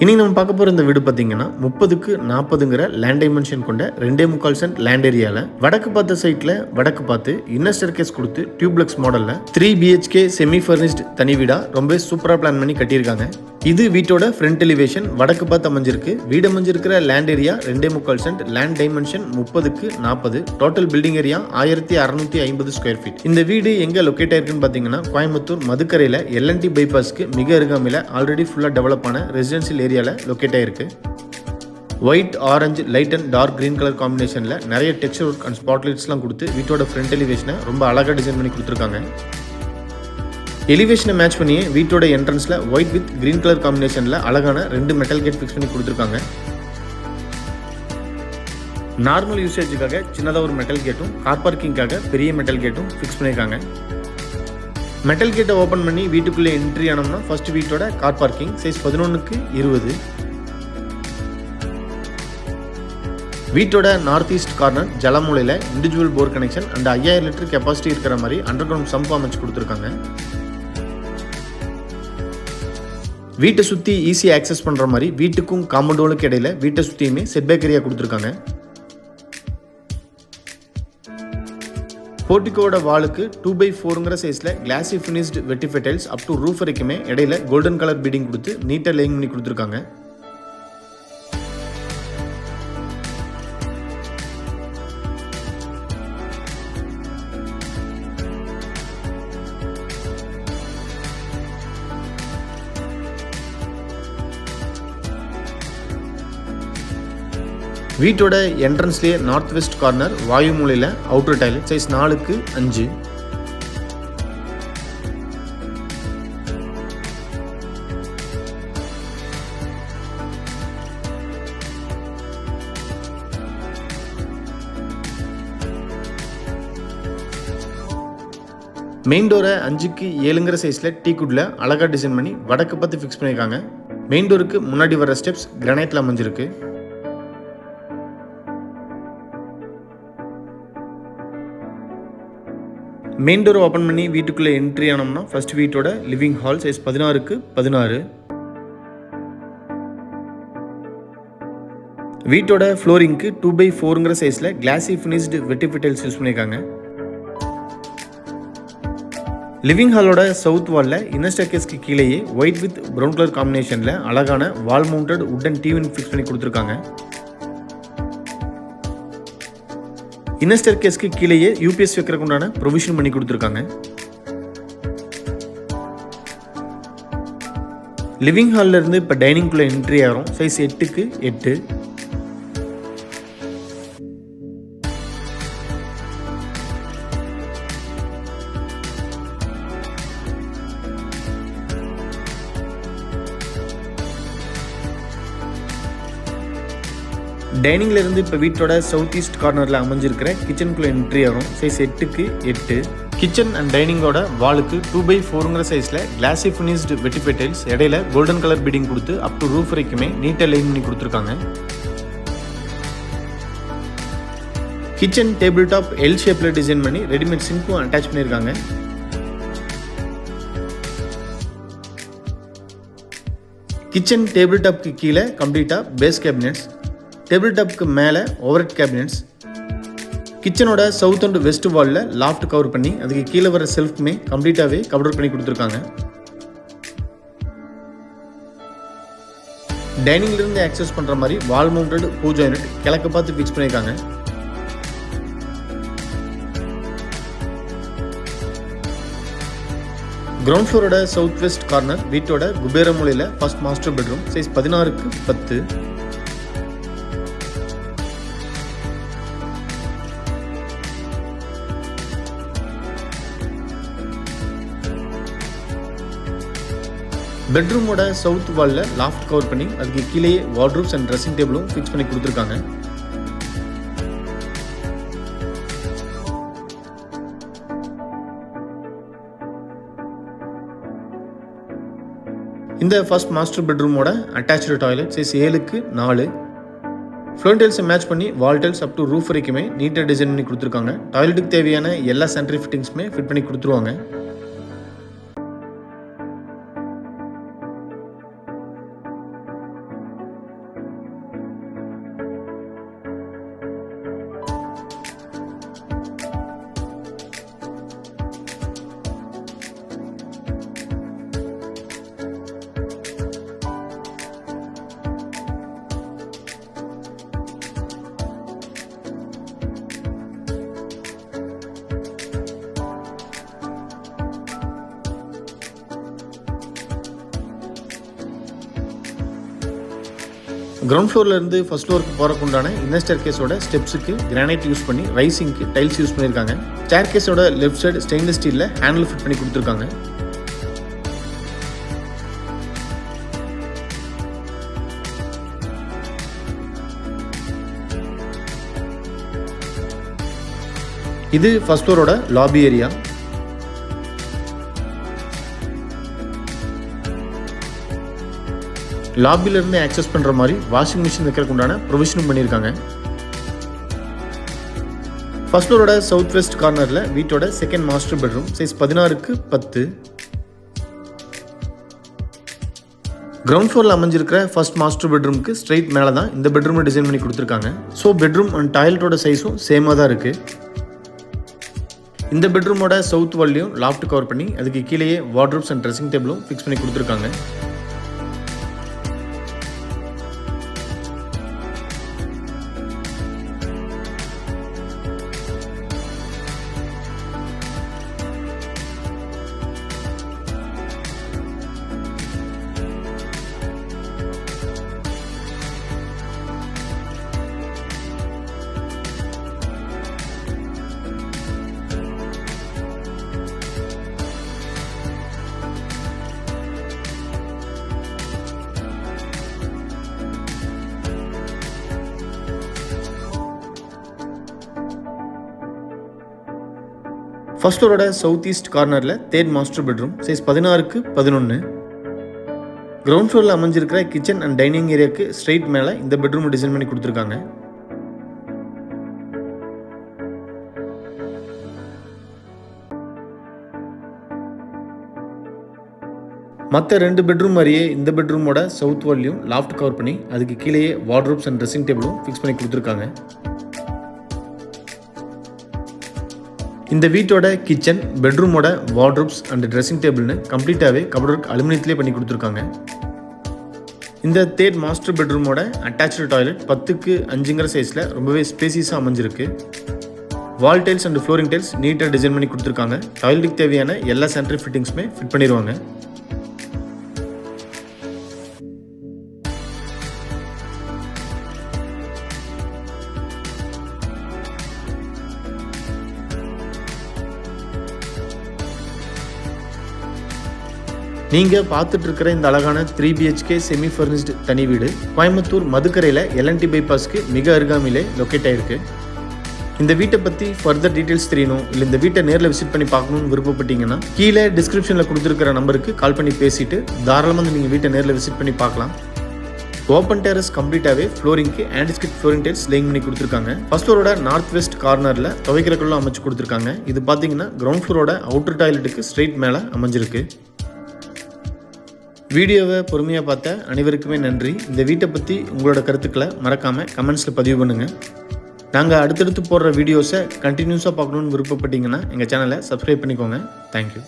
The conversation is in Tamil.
இனி நம்ம பார்க்க போகிற இந்த வீடு பார்த்தீங்கன்னா 30க்கு 40ங்கிற லேண்ட் டைமென்ஷன் கொண்ட 2.25 சென்ட் லேண்ட் ஏரியாவில் வடக்கு பார்த்த சைட்டில் வடக்கு பார்த்து இன்னர் ஸ்டேர்கேஸ் கொடுத்து டியூப்ளெக்ஸ் மாடலில் 3 BHK செமி ஃபர்னிஷ்டு தனி வீடாக ரொம்ப சூப்பராக பிளான் பண்ணி கட்டியிருக்காங்க. இது வீட்டோட ஃப்ரண்ட் எலிவேஷன் வடக்கு பார்த்து அமைஞ்சிருக்கு. வீடு அமைஞ்சிருக்கிற land area 2.25 cent, land dimension 30க்கு 40, total building area 1650 square feet. இந்த வீடு எங்கே லொக்கேட் ஆயிருக்குன்னு பார்த்தீங்கன்னா கோயம்புத்தூர் மதுக்கரையில் LNT பைபாஸ்க்கு மிக அருகாமையில் ஆல்ரெடி ஃபுல்லாக டெவலப் ஆன ரெசிடென்ஷியல் ஏரியாவில் லொக்கேட் ஆயிருக்கு. White, orange, light and dark green colour காம்பினேஷனில் நிறைய டெக்ஸ்சர் ஒர்க் அண்ட் ஸ்பாட்லைட்ஸ்லாம் கொடுத்து வீட்டோட ஃப்ரண்ட் எலிவேஷனை ரொம்ப அழகாக டிசைன் பண்ணி கொடுத்துருக்காங்க. எலிவேஷனை மேட்ச் பண்ணியே வீட்டோட என்ட்ரன்ஸில் ஒயிட் வித் கிரீன் கலர் காம்பினேஷனில் அழகான 2 மெட்டல் கேட் ஃபிக்ஸ் பண்ணி கொடுத்துருக்காங்க. நார்மல் யூசேஜுக்காக சின்னதாக ஒரு மெட்டல் கேட்டும், கார் பார்க்கிங்காக பெரிய மெட்டல் கேட்டும் ஃபிக்ஸ் பண்ணியிருக்காங்க. மெட்டல் கேட்டை ஓப்பன் பண்ணி வீட்டுக்குள்ளே என்ட்ரி ஆனோம்னா ஃபர்ஸ்ட் வீட்டோட கார் பார்க்கிங் சைஸ் 11க்கு 20. வீட்டோட நார்த் ஈஸ்ட் கார்னர் ஜலமூலையில் individual bore connection and 5000 litre capacity இருக்கிற மாதிரி அண்டர் கிரவுண்ட் சம்ப் அமைச்சு கொடுத்துருக்காங்க. வீட்டை சுற்றி ஈஸியாக ஆக்சஸ் பண்ணுற மாதிரி வீட்டுக்கும் காம்பவுண்டுக்கு இடையில வீட்டை சுற்றியுமே செட்பேக் ஏரியா கொடுத்துருக்காங்க. போர்ட்டிகோட வாலுக்கு 2x4ங்கிற சைஸில் glossy finished vitrify tiles up to roof வரைக்குமே இடையில கோல்டன் கலர் பீடிங் கொடுத்து நீட்டாக லேயிங் பண்ணி கொடுத்துருக்காங்க. வீட்டோட என்ட்ரன்ஸ்லேயே நார்த் வெஸ்ட் கார்னர் வாயு மூலையில் அவுட்டர் டைலட் சைஸ் 4க்கு 5. மெயின் டோரை 5க்கு 7ங்கிற சைஸில் டீக்குட்ல அழகாக டிசைன் பண்ணி வடக்கு பார்த்து ஃபிக்ஸ் பண்ணியிருக்காங்க. மெயின் டோருக்கு முன்னாடி வர ஸ்டெப்ஸ் கிரானைட்டில் அமைஞ்சிருக்கு. மெயின் டோர் ஓப்பன் பண்ணி வீட்டுக்குள்ளே என்ட்ரி ஆனோம்னா ஃபர்ஸ்ட் வீட்டோட லிவிங் ஹால் சைஸ் 16க்கு 16. வீட்டோட ஃப்ளோரிங்க்கு 2x4ங்கிற சைஸில் glossy finished vitrify tiles use பண்ணியிருக்காங்க. லிவிங் ஹாலோட சவுத் வாலில் இன்னர் ஸ்டேர்கேஸ்க்கு கீழேயே ஒயிட் வித் ப்ரௌன் கலர் காம்பினேஷனில் அழகான வால் மவுண்டட் உட்டன் டிவி ஃபிக்ஸ் பண்ணி கொடுத்துருக்காங்க. இன்னர் ஸ்டேர்கேஸ்க்கு கீழேயே UPS வைக்கிறதுக்கு உண்டான ப்ரொவிஷன் பண்ணி கொடுத்துருக்காங்க. லிவிங் ஹாலில் இருந்து இப்போ டைனிங்குள்ளே என்ட்ரி ஆகிறோம். சைஸ் 8க்கு 8. டைனிங்ல இருந்து இப்போ வீட்டோட சவுத் ஈஸ்ட் கார்னரில் அமைஞ்சிருக்கிற கிச்சனுக்குள்ளே என்ட்ரி ஆகும். சைஸ் 8க்கு 8. கிச்சன் அண்ட் டைனிங்கோட வாலுக்கு 2x4ங்கிற சைஸில் கிளாசி ஃபினிஷ்டு வெட்டிஃபை டைல்ஸ் இடையில கோல்டன் கலர் பீடிங் கொடுத்து அப் டு ரூஃப் வரைக்குமே நீட்டாக லைன் பண்ணி கொடுத்துருக்காங்க. கிச்சன் டேபிள் டாப் L ஷேப்பில் டிசைன் பண்ணி ரெடிமேட் சிங்க்கும் அட்டாச் பண்ணியிருக்காங்க. கிச்சன் டேபிள் டாப்க்கு கீழே கம்ப்ளீட்டாக பேஸ் கேபினெட்ஸ், டேபிள் டாப்க்கு மேலே ஓவர்ஹெட் கேபினெட்ஸ், கிச்சனோட சவுத் அண்ட் வெஸ்ட் வாலில் லாஃப்ட் கவர் பண்ணி அதுக்கு கீழே வர செல்ஃப்மே கம்ப்ளீட்டாகவே கவர் பண்ணி கொடுத்துருக்காங்க. டைனிங்லேருந்து ஆக்சஸ் பண்ணுற மாதிரி வால் மவுண்டட் பூஜா யூனிட் கிழக்கு பார்த்து ஃபிக்ஸ் பண்ணியிருக்காங்க. கிரவுண்ட் ஃப்ளோரோட சவுத் வெஸ்ட் கார்னர் வீட்டோட குபேர மூலையில் ஃபர்ஸ்ட் மாஸ்டர் பெட்ரூம் சைஸ் 16க்கு 10. பெட்ரூமோட சவுத் வாலில் லாஃப்ட் கவர் பண்ணி அதுக்கு கீழே வார்ட்ரோப்ஸ் அண்ட் ட்ரெஸ்ஸிங் டேபிளும் ஃபிக்ஸ் பண்ணி கொடுத்துருக்காங்க. இந்த ஃபர்ஸ்ட் மாஸ்டர் பெட்ரூமோட அட்டாச்சு டாய்லெட் சைஸ் 7க்கு 4. ஃப்ளோர் டைல்ஸை மேட்ச் பண்ணி wall tiles up to roof வரைக்குமே நீட்டாக டிசைன் பண்ணி கொடுத்துருக்காங்க. டாய்லெட்டுக்கு தேவையான எல்லா சானிட்டரி ஃபிட்டிங்ஸுமே ஃபிட் பண்ணி கொடுத்துருவாங்க. கிரவுண்ட் ஃப்ளோர்லேருந்து ஃபர்ஸ்ட் ஃப்ளோருக்கு போகிறக்குண்டான இன்னர் ஸ்டேர் கேஸோட ஸ்டெப்ஸுக்கு கிரானைட் யூஸ் பண்ணி ரைசிங்க்கு டைல்ஸ் யூஸ் பண்ணியிருக்காங்க. ஸ்டேர் கேஸோட லெஃப்ட் சைடு ஸ்டெயின்லெஸ் ஸ்டீலில் ஹேண்டில் ஃபிட் பண்ணி கொடுத்துருக்காங்க. இது ஃபர்ஸ்ட் ஃப்ளோரோட லாபி ஏரியா. லாபிலிருந்து ஆக்சஸ் பண்ணுற மாதிரி வாஷிங் மிஷின் வைக்கிறதுக்கு உண்டான ப்ரொவிஷனும் பண்ணியிருக்காங்க. ஃபர்ஸ்ட் ஃப்ளோரோட சவுத் வெஸ்ட் கார்னரில் வீட்டோட செகண்ட் மாஸ்டர் பெட்ரூம் சைஸ் 16க்கு 10. கிரவுண்ட் ஃப்ளோரில் அமைஞ்சிருக்கிற ஃபர்ஸ்ட் மாஸ்டர் பெட்ரூமுக்கு ஸ்ட்ரைட் மேலே தான் இந்த பெட்ரூமை டிசைன் பண்ணி கொடுத்துருக்காங்க. ஸோ பெட்ரூம் அண்ட் டாய்லெட்டோட சைஸும் சேமாக தான் இருக்குது. இந்த பெட்ரூமோட சவுத் வால்லையும் லாஃப்ட் கவர் பண்ணி அதுக்கு கீழேயே வார்ட்ரோப்ஸ் அண்ட் ட்ரெஸ்ஸிங் டேபிளும் ஃபிக்ஸ் பண்ணி கொடுத்துருக்காங்க. ஃபர்ஸ்ட் ஃப்ளோரோட சவுத் ஈஸ்ட் கார்னரில் தேர்ட் மாஸ்டர் பெட்ரூம் சைஸ் 16க்கு 11. கிரவுண்ட் ஃப்ளோரில் அமைஞ்சிருக்கிற கிச்சன் அண்ட் டைனிங் ஏரியாவுக்கு ஸ்ட்ரைட் மேலே இந்த பெட்ரூம் டிசைன் பண்ணி கொடுத்துருக்காங்க. மற்ற 2 பெட்ரூம் மாதிரியே இந்த பெட்ரூமோட சவுத் வால்லையும் லாஃப்ட் கவர் பண்ணி அதுக்கு கீழேயே வார்ட்ரோப்ஸ் அண்ட் ட்ரெஸ்ஸிங் டேபிளும் ஃபிக்ஸ் பண்ணி கொடுத்துருக்காங்க. இந்த வீட்டோட கிச்சன், பெட்ரூமோட வார்ட்ரோப்ஸ் அண்ட் ட்ரெஸ்ஸிங் டேபிள்னு கம்ப்ளீட்டாகவே கபோர்ட் ஒர்க் அலுமினியத்திலே பண்ணி கொடுத்துருக்காங்க. இந்த தேர்ட் மாஸ்டர் பெட்ரூமோட அட்டாச்சு டாய்லெட் 10க்கு 5ங்கிற சைஸில் ரொம்பவே ஸ்பேசியஸாக அமைஞ்சிருக்கு. Wall tiles and flooring tiles நீட்டாக டிசைன் பண்ணி கொடுத்துருக்காங்க. டாய்லெட்டுக்கு தேவையான எல்லா சானிட்டரி ஃபிட்டிங்ஸுமே ஃபிட் பண்ணிடுவாங்க. நீங்கள் பார்த்துட்டு இருக்கிற இந்த அழகான 3 BHK செமி ஃபர்னிஷ்டு தனி வீடு கோயம்புத்தூர் மதுக்கரையில் LNT பைபாஸ்க்கு மிக அருகாமையிலே லொக்கேட் ஆகிருக்கு. இந்த வீட்டை பற்றி ஃபர்தர் டீட்டெயில்ஸ் தெரியணும், இல்லை இந்த வீட்டை நேரில் விசிட் பண்ணி பார்க்கணும்னு விருப்பப்பட்டீங்கன்னா கீழே டிஸ்கிரிப்ஷனில் கொடுத்துருக்கிற நம்பருக்கு கால் பண்ணி பேசிட்டு தாராளமாக நீங்கள் வீட்டை நேரில் விசிட் பண்ணி பார்க்கலாம். ஓப்பன் டெரஸ் கம்ப்ளீட்டாகவே ஃப்ளோரிங்க்கு ஆன்டிஸ்கிட் ஃப்ளோரிங் டைல்ஸ் லேயிங் பண்ணி கொடுத்துருக்காங்க. ஃபர்ஸ்ட் ஃப்ளோரோட நார்த் வெஸ்ட் கார்னரில் துவைக்கிறக்குள்ள அமைச்சு கொடுத்துருக்காங்க. இது பார்த்தீங்கன்னா கிரவுண்ட் ஃப்ளோரோட அவுட்டர் டாய்லெட்டுக்கு ஸ்ட்ரெயிட் மேலே அமைஞ்சிருக்கு. வீடியோவை பொறுமையாக பார்த்த அனைவருக்குமே நன்றி. இந்த வீட்டை பற்றி உங்களோட கருத்துக்களை மறக்காமல் கமெண்ட்ஸில் பதிவு பண்ணுங்கள். நாங்கள் அடுத்தடுத்து போடுற வீடியோஸை கண்டினியூஸாக பார்க்கணுன்னு விருப்பப்பட்டீங்கன்னா எங்கள் சேனலை சப்ஸ்கிரைப் பண்ணிக்கோங்க. தேங்க்யூ.